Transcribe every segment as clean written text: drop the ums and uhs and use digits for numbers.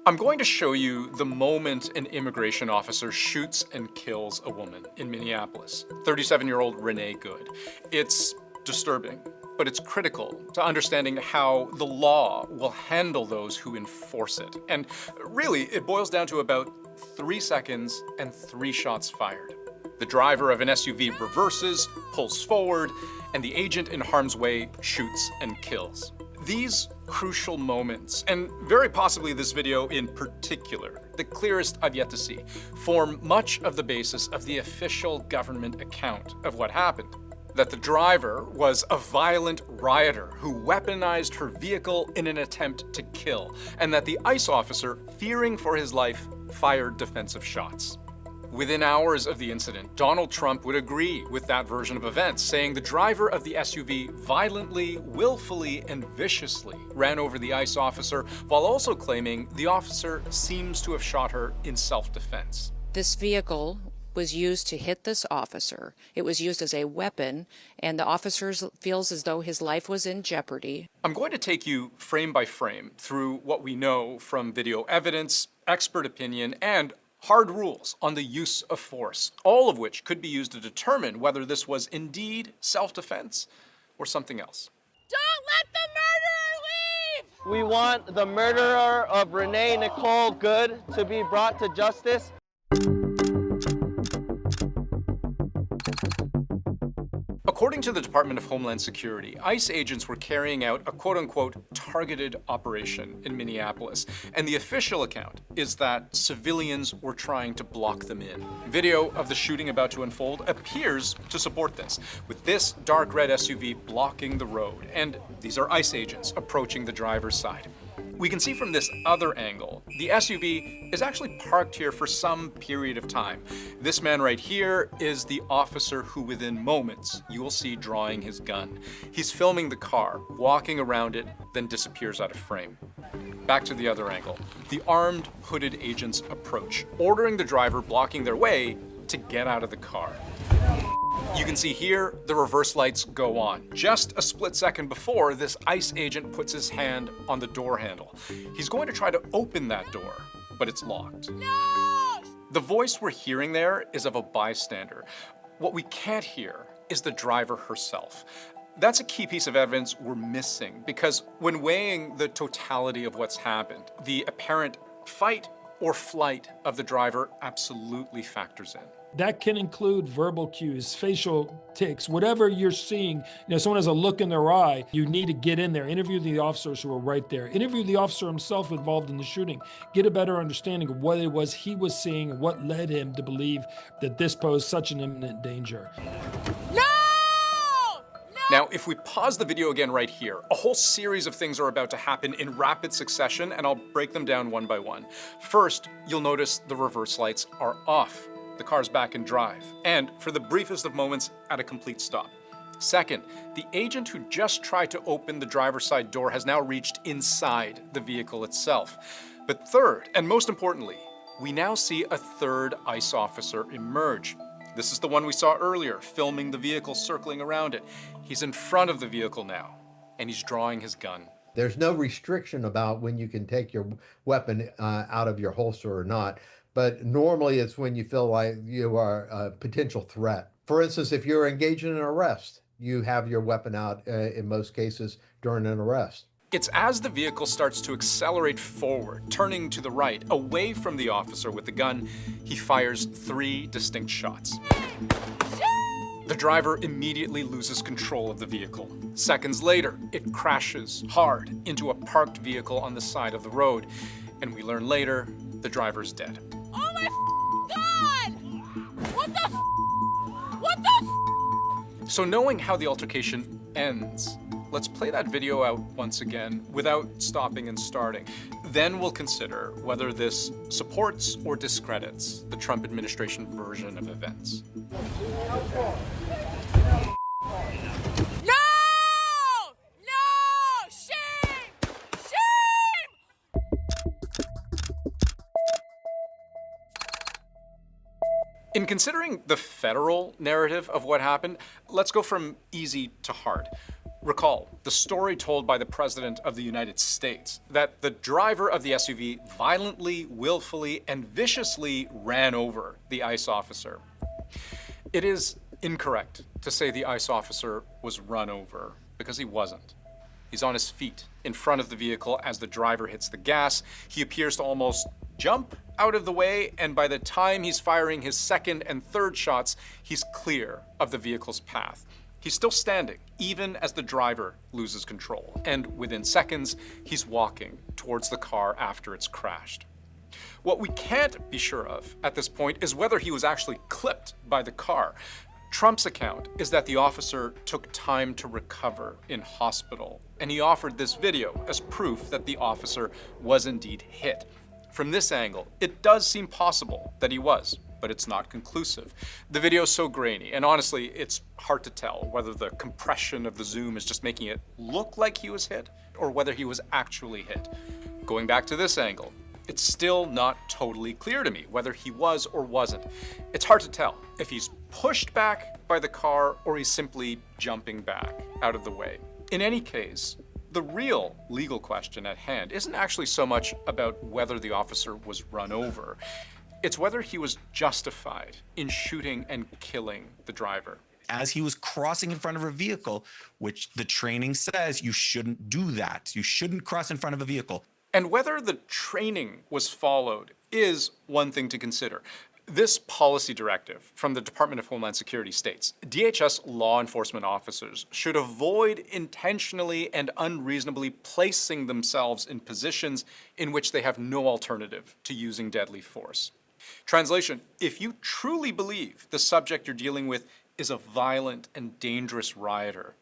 I'm going to show you the moment an immigration officer shoots and kills a woman in Minneapolis, 37-year-old Renee Good. It's disturbing, but it's critical to understanding how the law will handle those who enforce it. And really, it boils down to about 3 seconds and 3 shots fired. The driver of an SUV reverses, pulls forward, and the agent in harm's way shoots and kills. These crucial moments, and very possibly this video in particular, the clearest I've yet to see, form much of the basis of the official government account of what happened. That the driver was a violent rioter who weaponized her vehicle in an attempt to kill, and that the ICE officer, fearing for his life, fired defensive shots. Within hours of the incident, Donald Trump would agree with that version of events, saying the driver of the SUV violently, willfully, and viciously ran over the ICE officer, while also claiming the officer seems to have shot her in self-defense. This vehicle was used to hit this officer. It was used as a weapon, and the officer feels as though his life was in jeopardy. I'm going to take you frame by frame through what we know from video evidence, expert opinion, and hard rules on the use of force, all of which could be used to determine whether this was indeed self-defense or something else. Don't let the murderer leave! We want the murderer of Renee Nicole Good to be brought to justice. According to the Department of Homeland Security, ICE agents were carrying out a quote-unquote targeted operation in Minneapolis, and the official account is that civilians were trying to block them in. Video of the shooting about to unfold appears to support this, with this dark red SUV blocking the road, and these are ICE agents approaching the driver's side. We can see from this other angle, the SUV is actually parked here for some period of time. This man right here is the officer who within moments you will see drawing his gun. He's filming the car, walking around it, then disappears out of frame. Back to the other angle. The armed, hooded agents approach, ordering the driver blocking their way to get out of the car. You can see here, the reverse lights go on. Just a split second before, this ICE agent puts his hand on the door handle. He's going to try to open that door, but it's locked. No! The voice we're hearing there is of a bystander. What we can't hear is the driver herself. That's a key piece of evidence we're missing, because when weighing the totality of what's happened, the apparent fight or flight of the driver absolutely factors in. That can include verbal cues, facial tics, whatever you're seeing. Someone has a look in their eye, you need to get in there, interview the officers who are right there, interview the officer himself involved in the shooting, get a better understanding of what it was he was seeing and what led him to believe that this posed such an imminent danger. No! Now, if we pause the video again right here, a whole series of things are about to happen in rapid succession, and I'll break them down one by one. First, you'll notice the reverse lights are off. The car's back in drive, and for the briefest of moments, at a complete stop. Second, the agent who just tried to open the driver's side door has now reached inside the vehicle itself. But third, and most importantly, we now see a third ICE officer emerge. This is the one we saw earlier, filming the vehicle circling around it. He's in front of the vehicle now, and he's drawing his gun. There's no restriction about when you can take your weapon out of your holster or not. But normally it's when you feel like you are a potential threat. For instance, if you're engaged in an arrest, you have your weapon out in most cases during an arrest. It's as the vehicle starts to accelerate forward, turning to the right, away from the officer with the gun, he fires 3 distinct shots. The driver immediately loses control of the vehicle. Seconds later, it crashes hard into a parked vehicle on the side of the road, and we learn later the driver's dead. Oh my God! What the What the So knowing how the altercation ends, let's play that video out once again without stopping and starting. Then we'll consider whether this supports or discredits the Trump administration version of events. No! No! Shame! Shame! In considering the federal narrative of what happened, let's go from easy to hard. Recall the story told by the President of the United States that the driver of the SUV violently, willfully, and viciously ran over the ICE officer. It is incorrect to say the ICE officer was run over, because he wasn't. He's on his feet in front of the vehicle as the driver hits the gas. He appears to almost jump out of the way, and by the time he's firing his second and third shots, he's clear of the vehicle's path. He's still standing, even as the driver loses control, and within seconds, he's walking towards the car after it's crashed. What we can't be sure of at this point is whether he was actually clipped by the car. Trump's account is that the officer took time to recover in hospital, and he offered this video as proof that the officer was indeed hit. From this angle, it does seem possible that he was, but it's not conclusive. The video is so grainy, and honestly, it's hard to tell whether the compression of the zoom is just making it look like he was hit, or whether he was actually hit. Going back to this angle, it's still not totally clear to me whether he was or wasn't. It's hard to tell if he's pushed back by the car or he's simply jumping back out of the way. In any case, the real legal question at hand isn't actually so much about whether the officer was run over. It's whether he was justified in shooting and killing the driver. As he was crossing in front of a vehicle, which the training says you shouldn't do that. You shouldn't cross in front of a vehicle. And whether the training was followed is one thing to consider. This policy directive from the Department of Homeland Security states DHS law enforcement officers should avoid intentionally and unreasonably placing themselves in positions in which they have no alternative to using deadly force. Translation: if you truly believe the subject you're dealing with is a violent and dangerous rioter,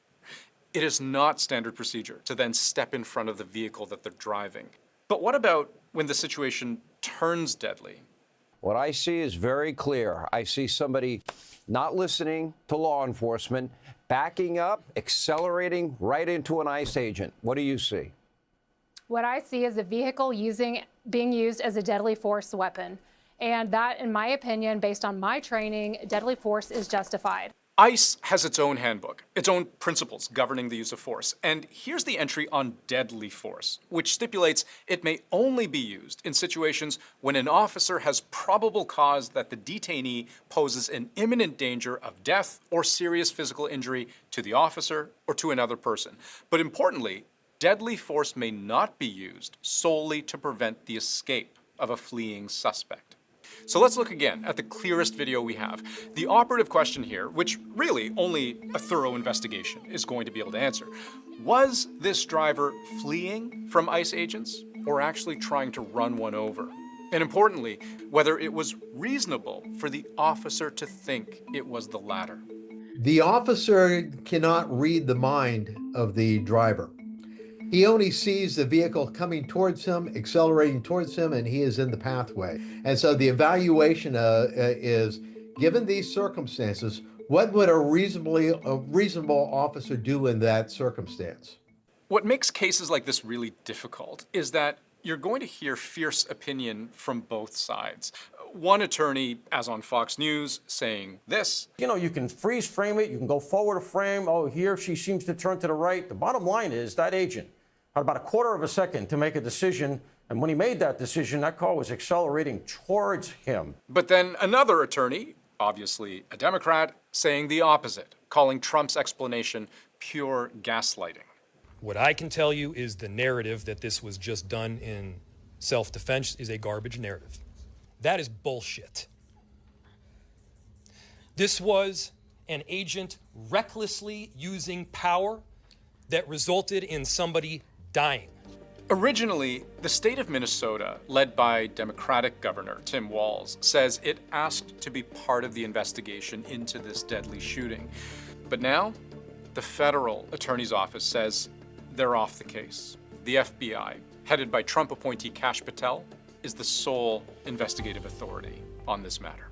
it is not standard procedure to then step in front of the vehicle that they're driving. But what about when the situation turns deadly? What I see is very clear. I see somebody not listening to law enforcement, backing up, accelerating right into an ICE agent. What do you see? What I see is a vehicle being used as a deadly force weapon. And that, in my opinion, based on my training, deadly force is justified. ICE has its own handbook, its own principles governing the use of force. And here's the entry on deadly force, which stipulates it may only be used in situations when an officer has probable cause that the detainee poses an imminent danger of death or serious physical injury to the officer or to another person. But importantly, deadly force may not be used solely to prevent the escape of a fleeing suspect. So let's look again at the clearest video we have. The operative question here, which really only a thorough investigation is going to be able to answer: was this driver fleeing from ICE agents or actually trying to run one over? And importantly, whether it was reasonable for the officer to think it was the latter. The officer cannot read the mind of the driver. He only sees the vehicle coming towards him, accelerating towards him, and he is in the pathway. And so the evaluation is, given these circumstances, what would a reasonable officer do in that circumstance? What makes cases like this really difficult is that you're going to hear fierce opinion from both sides. One attorney, as on Fox News, saying this: you know, you can freeze frame it, you can go forward a frame, oh, here she seems to turn to the right. The bottom line is that agent had about a quarter of a second to make a decision, and when he made that decision, that car was accelerating towards him. But then another attorney, obviously a Democrat, saying the opposite, calling Trump's explanation pure gaslighting. What I can tell you is the narrative that this was just done in self-defense is a garbage narrative. That is bullshit. This was an agent recklessly using power that resulted in somebody dying. Originally, the state of Minnesota, led by Democratic Governor Tim Walz, says it asked to be part of the investigation into this deadly shooting. But now, the federal attorney's office says they're off the case. The FBI, headed by Trump appointee Kash Patel, is the sole investigative authority on this matter.